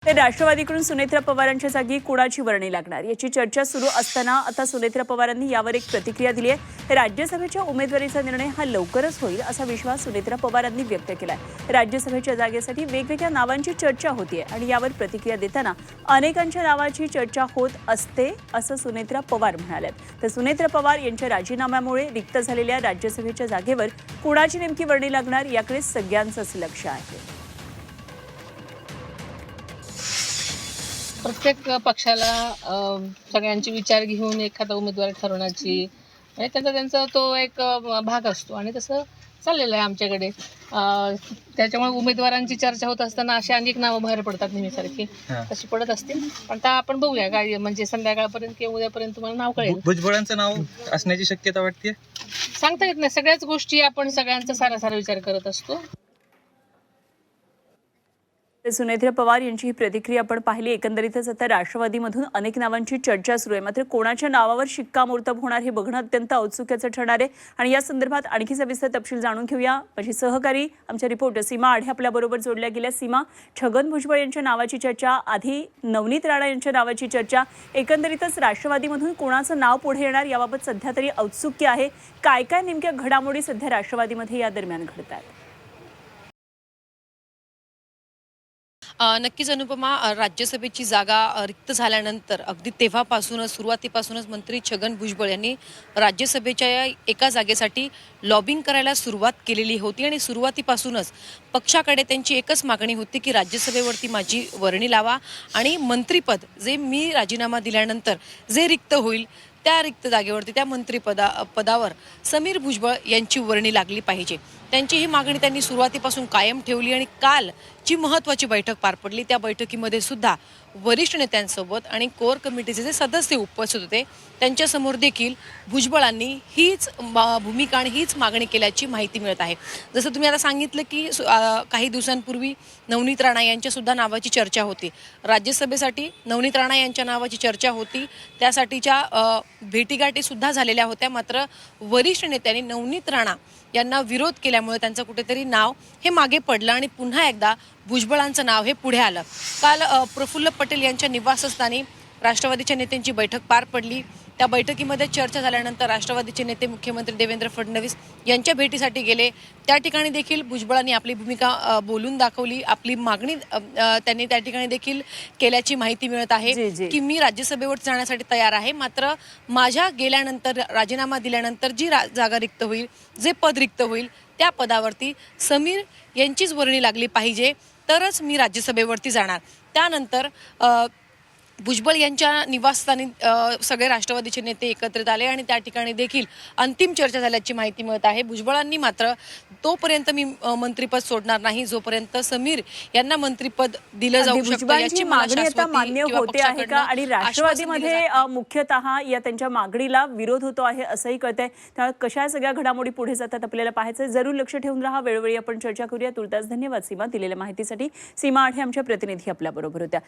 तर राष्ट्रवादीकडून सुनेत्रा पवारांच्या जागी कुणाची वर्णी लागणार याची चर्चा सुरू असताना आता सुनेत्रा पवारांनी यावर एक प्रतिक्रिया दिली आहे। राज्यसभेच्या उमेदवारीचा निर्णय हा लवकरच होईल असा विश्वास सुनेत्रा पवारांनी व्यक्त केलाय। राज्यसभेच्या जागेसाठी वेगवेगळ्या नावांची चर्चा होतीये आणि यावर प्रतिक्रिया देताना अनेकांच्या नावाची चर्चा होत असते असं सुनेत्रा पवार म्हणाल्यात। तर सुनेत्रा पवार यांच्या राजीनाम्यामुळे रिक्त झालेल्या राज्यसभेच्या जागेवर कुणाची नेमकी वर्णी लागणार याकडे सगळ्यांचंच लक्ष आहे। प्रत्येक पक्षाला सगळ्यांचे विचार घेऊन एखादा उमेदवार ठरवण्याची आणि त्यांचा तो एक भाग असतो आणि तसं चाललेलं आहे आमच्याकडे। त्याच्यामुळे उमेदवारांची चर्चा होत असताना अशी अनेक नावं बाहेर पडतात नेहमीसारखी, तशी पडत असतील। पण आता आपण बघूया काय म्हणजे संध्याकाळपर्यंत किंवा उद्यापर्यंत तुम्हाला नाव कळेल। भुजबळांचं नाव असण्याची शक्यता वाटते? सांगता येत नाही, सगळ्याच गोष्टी आपण सगळ्यांचा सारासार विचार करत असतो। सुनेत्रा पवार यांची ही प्रतिक्रिया आपण पाहिली। एकंदरीतच आता राष्ट्रवादीमधून अनेक नावांची चर्चा सुरू आहे, मात्र कोणाच्या नावावर शिक्कामोर्तब होणार हे बघणं अत्यंत औत्सुक्याचं ठरणार आहे। आणि या संदर्भात आणखी सविस्तर तपशील जाणून घेऊया। माझी सहकारी आमच्या रिपोर्टर सीमा आढे आपल्याबरोबर जोडल्या गेल्या। सीमा, छगन भुजबळ यांच्या नावाची चर्चा, आधी नवनीत राणा यांच्या नावाची चर्चा, एकंदरीतच राष्ट्रवादीमधून कोणाचं नाव पुढे येणार याबाबत सध्या तरी औत्सुक्य आहे। काय काय नेमक्या घडामोडी सध्या राष्ट्रवादीमध्ये या दरम्यान घडतात? नक्कीच अनुपमा, राज्यसभेची जागा रिक्त झाल्यानंतर अगदी तेव्हापासूनच सुरुवातीपासूनच मंत्री छगन भुजबळ यांनी राज्यसभेच्या या एका जागेसाठी लॉबिंग करायला सुरुवात केलेली होती आणि सुरुवातीपासूनच पक्षाकडे त्यांची एकच मागणी होती की राज्यसभेवरती माझी वर्णी लावा आणि मंत्रिपद जे मी राजीनामा दिल्यानंतर जे रिक्त होईल त्या रिक्त जागेवरती त्या मंत्रिपदावर समीर भुजबळ यांची वर्णी लागली पाहिजे। त्यांची ही मागणी त्यांनी सुरुवातीपासून कायम ठेवली आणि काल जी महत्त्वाची बैठक पार पडली त्या बैठकीमध्ये सुद्धा वरिष्ठ नेत्यांसोबत आणि कोर कमिटीचे जे सदस्य उपस्थित होते त्यांच्यासमोर देखील भुजबळांनी हीच भूमिका आणि हीच मागणी केल्याची माहिती मिळत आहे। जसं तुम्ही आता सांगितलं की काही दिवसांपूर्वी नवनीत राणा यांच्या सुद्धा नावाची चर्चा होती। राज्यसभेसाठी नवनीत राणा यांच्या नावाची चर्चा होती, त्यासाठीच्या भेटीगाठी सुद्धा झालेल्या होत्या, मात्र वरिष्ठ नेत्यांनी नवनीत राणा यांना विरोध केल्यामुळे त्यांचं कुठेतरी नाव हे मागे पडलं आणि पुन्हा एकदा भुजबळांचं नाव हे पुढे आलं। काल प्रफुल्ल पटेल यांच्या निवासस्थानी राष्ट्रवादीच्या नेत्यांची बैठक पार पडली। त्या बैठकीमध्ये चर्चा झाल्यानंतर राष्ट्रवादीचे नेते मुख्यमंत्री देवेंद्र फडणवीस यांच्या भेटीसाठी गेले। त्या ठिकाणी देखील भुजबळांनी आपली भूमिका बोलून दाखवली, आपली मागणी त्यांनी त्या ठिकाणी देखील केल्याची माहिती मिळत आहे की मी राज्यसभेवर जाण्यासाठी तयार आहे, मात्र माझ्या गेल्यानंतर राजीनामा दिल्यानंतर जी जागा रिक्त होईल, जे पद रिक्त होईल त्या पदावरती समीर यांचीच वर्णी लागली पाहिजे, तरच मी राज्यसभेवरती जाणार। त्यानंतर भुजबळ यांच्या निवासस्थानी सगळे राष्ट्रवादीचे नेते एकत्रित आले आणि त्या ठिकाणी देखील अंतिम चर्चा झाल्याची माहिती मिळत आहे। भुजबळांनी मात्र तोपर्यंत मी मंत्रिपद सोडणार नाही जोपर्यंत समीर यांना मंत्रिपद दिलं जाऊ शकतं याची मागणी आता मान्य होते आहे का? आणि राष्ट्रवादीमध्ये मुख्यतः या त्यांच्या मागणीला विरोध होतो आहे असंही कळतंय। त्यामुळे कशा सगळ्या घडामोडी पुढे जातात आपल्याला पाहायचं। जरूर लक्ष ठेवून राहा, वेळोवेळी आपण चर्चा करूया। तुर्तास धन्यवाद सीमा दिलेल्या माहितीसाठी। सीमा आढे आमच्या प्रतिनिधी आपल्याबरोबर होत्या।